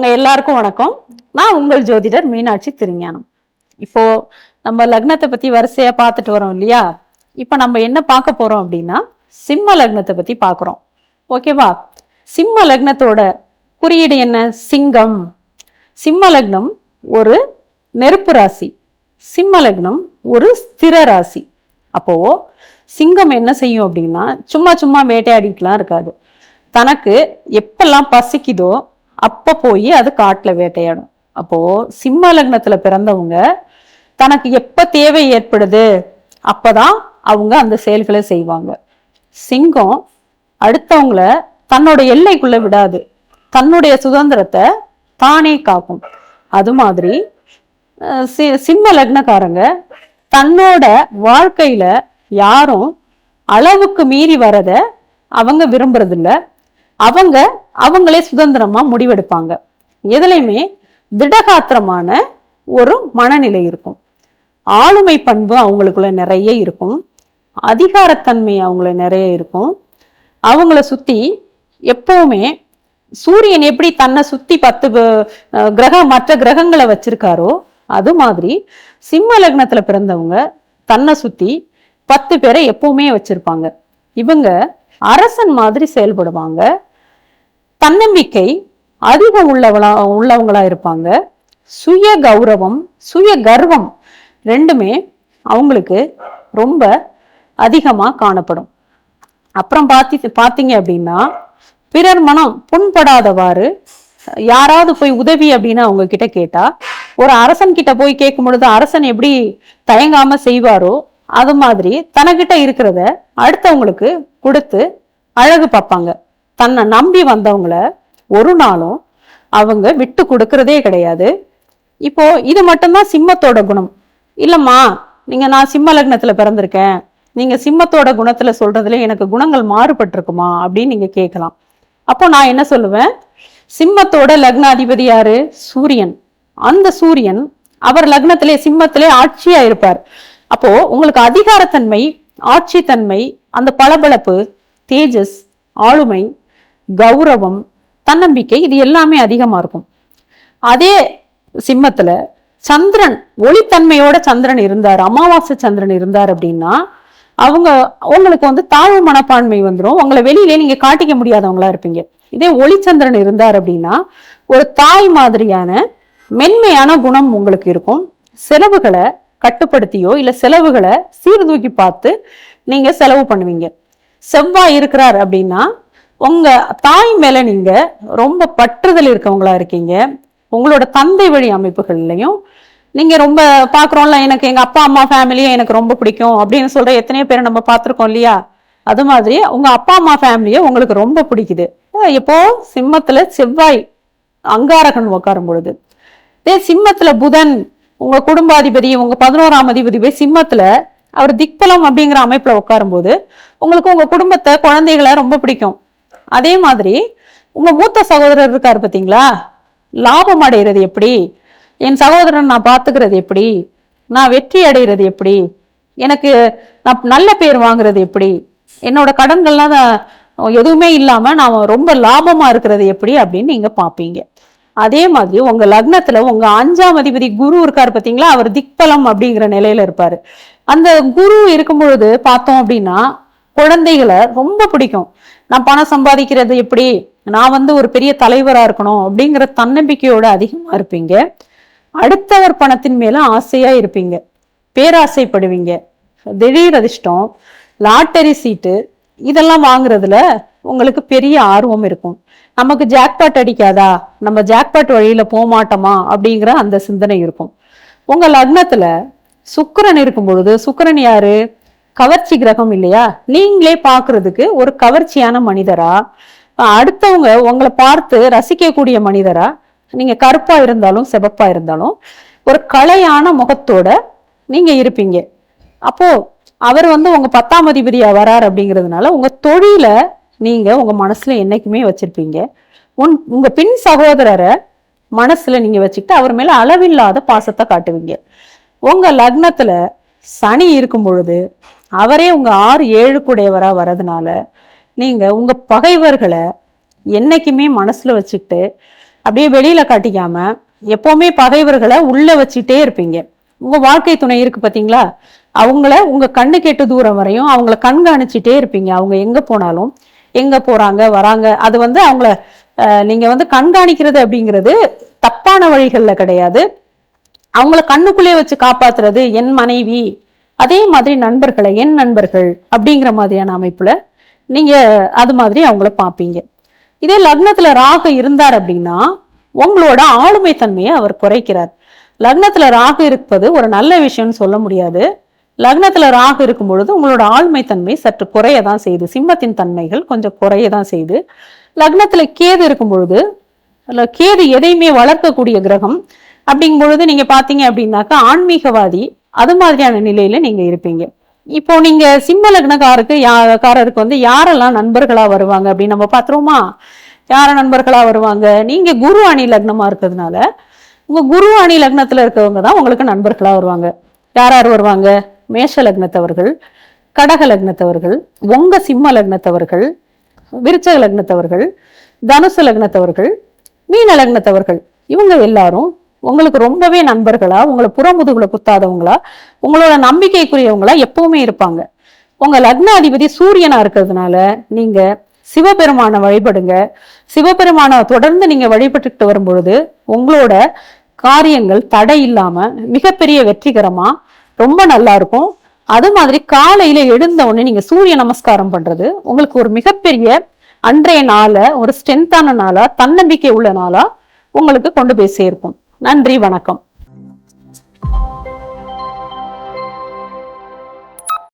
உங்க எல்லாருக்கும் வணக்கம். நான் உங்கள் ஜோதிடர் மீனாட்சி திருஞானம். இப்போ நம்ம லக்னத்தை பத்தி வரிசையா பார்த்துட்டு வரோம் இல்லையா? இப்ப நம்ம என்ன பார்க்க போறோம் அப்படின்னா சிம்ம லக்னத்தை பத்தி பார்க்குறோம். ஓகேவா? சிம்ம லக்னத்தோட குறியீடு என்ன? சிங்கம். சிம்ம லக்னம் ஒரு நெருப்பு ராசி, சிம்ம லக்னம் ஒரு ஸ்திர ராசி. அப்போ சிங்கம் என்ன செய்யும் அப்படின்னா சும்மா சும்மா வேட்டையாடிட்டுலாம் இருக்காது. தனக்கு எப்பெல்லாம் பசிக்குதோ அப்ப போய் அது காட்டுல வேட்டையாடும். அப்போ சிம்ம லக்னத்துல பிறந்தவங்க தனக்கு எப்ப தேவை ஏற்படுது அப்பதான் அவங்க அந்த செயல்களை செய்வாங்க. சிங்கம் அடுத்தவங்கள தன்னோட எல்லைக்குள்ள விடாது, தன்னுடைய சுதந்திரத்தை தானே காக்கும். அது மாதிரி சிம்ம லக்னக்காரங்க தன்னோட வாழ்க்கையில யாரும் அளவுக்கு மீறி வரத அவங்க விரும்புறதில்ல. அவங்களே சுதந்திரமா முடிவெடுப்பாங்க. எதுலையுமே திடகாத்திரமான ஒரு மனநிலை இருக்கும். ஆளுமை பண்பு அவங்களுக்குள்ள நிறைய இருக்கும். அதிகாரத்தன்மை அவங்கள நிறைய இருக்கும். அவங்கள சுத்தி எப்பவுமே சூரியன் எப்படி தன்னை சுத்தி 10 மற்ற கிரகங்களை வச்சிருக்காரோ அது மாதிரி சிம்ம லக்னத்துல பிறந்தவங்க தன்னை சுத்தி 10 பேரை எப்பவுமே வச்சிருப்பாங்க. இவங்க அரசன் மாதிரி செயல்படுவாங்க. தன்னம்பிக்கை அதிகம் உள்ளவங்களா இருப்பாங்க. சுய கௌரவம், சுய கர்வம் ரெண்டுமே அவங்களுக்கு ரொம்ப அதிகமா காணப்படும். அப்புறம் பாத்தீங்க அப்படின்னா பிறர் மனம் புண்படாதவாறு யாராவது போய் உதவி அப்படின்னு அவங்க கிட்ட கேட்டா, ஒரு அரசன் கிட்ட போய் கேட்கும் பொழுது அரசன் எப்படி தயங்காம செய்வாரோ அது மாதிரி தனக்கிட்ட இருக்கிறத அடுத்தவங்களுக்கு கொடுத்து அழகு பார்ப்பாங்க. தன்னை நம்பி வந்தவங்கள ஒரு நாளும் அவங்க விட்டு கொடுக்கறதே கிடையாது. இப்போ இது மட்டும்தான் சிம்மத்தோட குணம் இல்லம்மா, நான் சிம்ம லக்னத்துல பிறந்திருக்கேன், நீங்க சிம்மத்தோட குணத்துல சொல்றதுல எனக்கு குணங்கள் மாறுபட்டிருக்குமா அப்படின்னு நீங்க கேட்கலாம். அப்போ நான் என்ன சொல்லுவேன், சிம்மத்தோட லக்னாதிபதி யாரு? சூரியன். அந்த சூரியன் அவர் லக்னத்திலே சிம்மத்திலே ஆட்சியா இருப்பார். அப்போ உங்களுக்கு அதிகாரத்தன்மை, ஆட்சி தன்மை, அந்த பளபளப்பு, தேஜஸ், ஆளுமை, கௌரவம், தன்னம்பிக்கை இது எல்லாமே அதிகமா இருக்கும். அதே சிம்மத்துல சந்திரன் ஒளித்தன்மையோட சந்திரன் இருந்தார், அமாவாசை சந்திரன் இருந்தார் அப்படின்னா உங்களுக்கு தாழ்வு மனப்பான்மை வந்துடும். உங்களை வெளியிலே நீங்க காட்டிக்க முடியாதவங்களா இருப்பீங்க. இதே ஒளிச்சந்திரன் இருந்தார் அப்படின்னா ஒரு தாய் மாதிரியான மென்மையான குணம் உங்களுக்கு இருக்கும். செலவுகளை கட்டுப்படுத்தியோ இல்ல செலவுகளை சீர்தூக்கி பார்த்து நீங்க செலவு பண்ணுவீங்க. செவ்வாய் இருக்கிறார் அப்படின்னா உங்க தாய் மேல நீங்க ரொம்ப பற்றுதல் இருக்கவங்களா இருக்கீங்க. உங்களோட தந்தை வழி அமைப்புகள்லையும் நீங்க ரொம்ப பாக்குறோம்ல, எனக்கு எங்க அப்பா அம்மா ஃபேமிலியை எனக்கு ரொம்ப பிடிக்கும் அப்படின்னு சொல்ற எத்தனையோ பேரை நம்ம பார்த்திருக்கோம் இல்லையா? அது மாதிரி உங்க அப்பா அம்மா ஃபேமிலியை உங்களுக்கு ரொம்ப பிடிக்குது. இப்போ சிம்மத்துல செவ்வாய் அங்காரகன் உட்காரும் பொழுது, இதே சிம்மத்துல புதன் உங்க குடும்பாதிபதி, உங்க 11ஆம் அதிபதி போய் சிம்மத்துல அவர் திக்பலம் அப்படிங்கிற அமைப்புல உட்காரும் போது உங்களுக்கு உங்க குடும்பத்தை, குழந்தைகளை ரொம்ப பிடிக்கும். அதே மாதிரி உங்க மூத்த சகோதரர் இருக்காரு பார்த்தீங்களா, லாபம் அடைகிறது எப்படி, என் சகோதரன் நான் பாத்துக்கிறது எப்படி, நான் வெற்றி அடைகிறது எப்படி, எனக்கு நான் நல்ல பேர் வாங்குறது எப்படி, என்னோட கடன்கள்லாம் எதுவுமே இல்லாம நான் ரொம்ப லாபமா இருக்கிறது எப்படி அப்படின்னு நீங்க பாப்பீங்க. அதே மாதிரி உங்க லக்னத்துல உங்க 5ஆம் அதிபதி குரு இருக்காரு பார்த்தீங்களா, அவர் திக்பலம் அப்படிங்கிற நிலையில இருப்பாரு. அந்த குரு இருக்கும் பொழுது பார்த்தோம் அப்படின்னா குழந்தைகளை ரொம்ப பிடிக்கும். நான் பணம் சம்பாதிக்கிறது எப்படி, நான் ஒரு பெரிய தலைவரா இருக்கணும் அப்படிங்கிற தன்னம்பிக்கையோட அதிகமா இருப்பீங்க. அடுத்தவர் பணத்தின் மேல ஆசையா இருப்பீங்க, பேராசைப்படுவீங்க. திடீர் அதிர்ஷ்டம், லாட்டரி சீட்டு இதெல்லாம் வாங்குறதுல உங்களுக்கு பெரிய ஆர்வம் இருக்கும். நமக்கு ஜாக்பாட் அடிக்காதா, நம்ம ஜாக்பாட் வழியில போக மாட்டோமா அப்படிங்கிற அந்த சிந்தனை இருக்கும். உங்க லக்னத்துல சுக்கிரன் இருக்கும் பொழுது, சுக்கிரன் யாரு? கவர்ச்சி கிரகம் இல்லையா? நீங்களே பாக்குறதுக்கு ஒரு கவர்ச்சியான மனிதரா, அடுத்தவங்க உங்களை பார்த்து ரசிக்கக்கூடிய மனிதரா, நீங்க கருப்பா இருந்தாலும் சிவப்பா இருந்தாலும் ஒரு கலையான முகத்தோட நீங்க இருப்பீங்க. அப்போ அவர் உங்க 10ஆம் அதிபதியா வரார் அப்படிங்கிறதுனால உங்க தொழில நீங்க உங்க மனசுல என்னைக்குமே வச்சிருப்பீங்க. உங்க பின் சகோதரரை மனசுல நீங்க வச்சுக்கிட்டு அவர் மேல அளவில்லாத பாசத்தை காட்டுவீங்க. உங்க லக்னத்துல சனி இருக்கும் பொழுது அவரே உங்க 6-7 கூடையவரா வர்றதுனால நீங்க உங்க பகைவர்களை என்னைக்குமே மனசுல வச்சுக்கிட்டு அப்படியே வெளியில காட்டிக்காம எப்பவுமே பகைவர்களை உள்ள வச்சுட்டே இருப்பீங்க. உங்க வாழ்க்கை துணை இருக்கு பாத்தீங்களா, அவங்கள உங்க கண்ணு கெட்டு தூரம் வரையும் அவங்கள கண்காணிச்சுட்டே இருப்பீங்க. அவங்க எங்க போனாலும், எங்க போறாங்க வராங்க, அது அவங்கள நீங்க கண்காணிக்கிறது அப்படிங்கிறது தப்பான வழிகள்ல கிடையாது. அவங்கள கண்ணுக்குள்ளே வச்சு காப்பாத்துறது என் மனைவி, அதே மாதிரி நண்பர்களை என் நண்பர்கள் அப்படிங்கிற மாதிரியான அமைப்புல நீங்க அது மாதிரி அவங்கள பார்ப்பீங்க. இதே லக்னத்துல ராகு இருந்தார் அப்படின்னா உங்களோட ஆளுமை தன்மையை அவர் குறைக்கிறார். லக்னத்துல ராகு இருப்பது ஒரு நல்ல விஷயம்னு சொல்ல முடியாது. லக்னத்துல ராகு இருக்கும் பொழுது உங்களோட ஆளுமை தன்மை சற்று குறையதான் செய்யுது. சிம்மத்தின் தன்மைகள் கொஞ்சம் குறையதான் செய்யுது. லக்னத்துல கேது இருக்கும் பொழுது, கேது எதையுமே வளர்க்கக்கூடிய கிரகம் அப்படிங்கும் பொழுது நீங்க பாத்தீங்க அப்படின்னாக்கா ஆன்மீகவாதி அது மாதிரியான நிலையில நீங்க இருப்பீங்க. இப்போ நீங்க சிம்ம லக்னக்காரருக்கு யாரெல்லாம் நண்பர்களா வருவாங்க அப்படின்னு நம்ம பாத்துருவோமா? யார நண்பர்களா வருவாங்க? நீங்க குரு அணி லக்னமா இருக்கிறதுனால உங்க குரு அணி லக்னத்துல இருக்கவங்க தான் உங்களுக்கு நண்பர்களா வருவாங்க. யார் யார் வருவாங்க? மேஷ லக்னத்தவர்கள், கடக லக்னத்தவர்கள், உங்க சிம்ம லக்னத்தவர்கள், விருச்சக லக்னத்தவர்கள், தனுசு லக்னத்தவர்கள், மீன லக்னத்தவர்கள், இவங்க எல்லாரும் உங்களுக்கு ரொம்பவே நண்பர்களா, உங்களை புறமுதுகுல குத்தாதவங்களா, உங்களோட நம்பிக்கைக்குரியவங்களா எப்பவுமே இருப்பாங்க. உங்க லக்னாதிபதி சூரியனா இருக்கிறதுனால நீங்க சிவபெருமான வழிபடுங்க. சிவபெருமான தொடர்ந்து நீங்க வழிபட்டுக்கிட்டு வரும் பொழுது உங்களோட காரியங்கள் தடை இல்லாம மிகப்பெரிய வெற்றிகரமா ரொம்ப நல்லா இருக்கும். அது மாதிரி காலையில எழுந்த உடனே நீங்க சூரிய நமஸ்காரம் பண்றது உங்களுக்கு ஒரு மிகப்பெரிய அன்றைய நாள ஒரு ஸ்ட்ரென்த்தான நாளா, தன்னம்பிக்கை உள்ள நாளா உங்களுக்கு கொண்டு போய் சேர்க்கும். நன்றி, வணக்கம்.